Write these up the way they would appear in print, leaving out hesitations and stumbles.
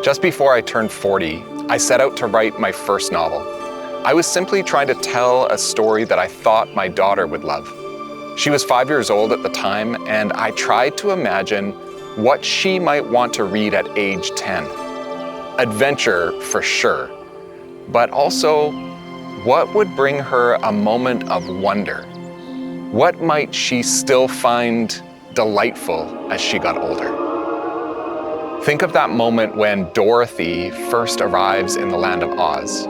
Just before I turned 40, I set out to write my first novel. I was simply trying to tell a story that I thought my daughter would love. She was 5 years old at the time, and I tried to imagine what she might want to read at age 10. Adventure, for sure, but also, what would bring her a moment of wonder? What might she still find delightful as she got older? Think of that moment when Dorothy first arrives in the land of Oz.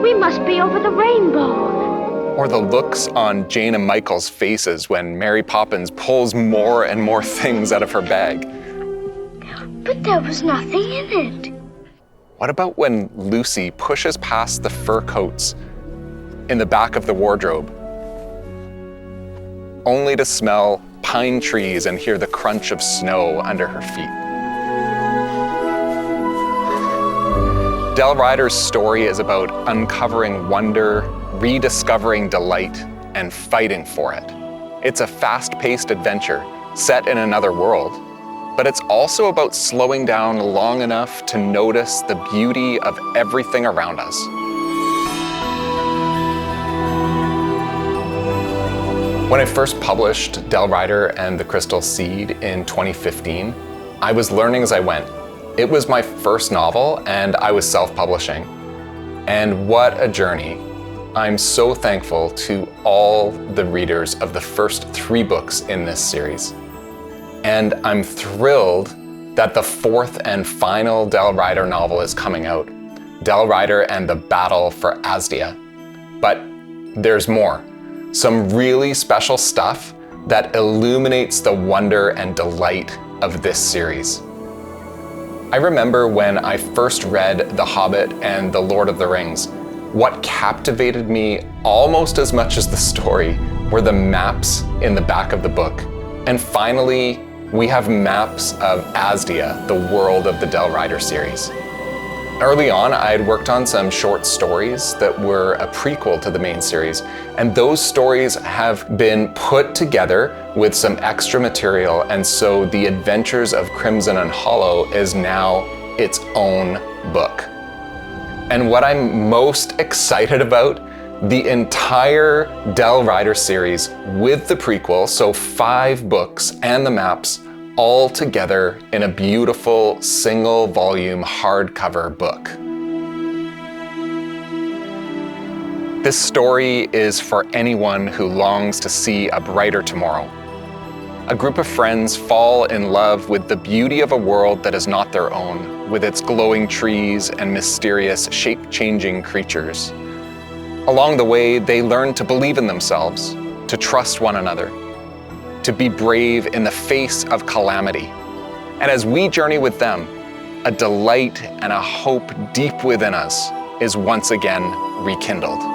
We must be over the rainbow. Or the looks on Jane and Michael's faces when Mary Poppins pulls more and more things out of her bag. But there was nothing in it. What about when Lucy pushes past the fur coats in the back of the wardrobe, only to smell pine trees and hear the crunch of snow under her feet? Del Ryder's story is about uncovering wonder, rediscovering delight, and fighting for it. It's a fast-paced adventure set in another world, but it's also about slowing down long enough to notice the beauty of everything around us. When I first published Del Ryder and the Crystal Seed in 2015, I was learning as I went. It was my first novel, and I was self-publishing. And what a journey. I'm so thankful to all the readers of the first 3 books in this series. And I'm thrilled that the 4th and final Del Ryder novel is coming out, Del Ryder and the Battle for Azdia. But there's more. Some really special stuff that illuminates the wonder and delight of this series. I remember when I first read The Hobbit and The Lord of the Rings, what captivated me almost as much as the story were the maps in the back of the book. And finally, we have maps of Azdia, the world of the Del Ryder series. Early on, I had worked on some short stories that were a prequel to the main series, and those stories have been put together with some extra material, and so The Adventures of Crimson and Hollow is now its own book. And what I'm most excited about, the entire Del Ryder series with the prequel, so 5 books and the maps, all together in a beautiful single-volume hardcover book. This story is for anyone who longs to see a brighter tomorrow. A group of friends fall in love with the beauty of a world that is not their own, with its glowing trees and mysterious shape-changing creatures. Along the way, they learn to believe in themselves, to trust one another, to be brave in the face of calamity. And as we journey with them, a delight and a hope deep within us is once again rekindled.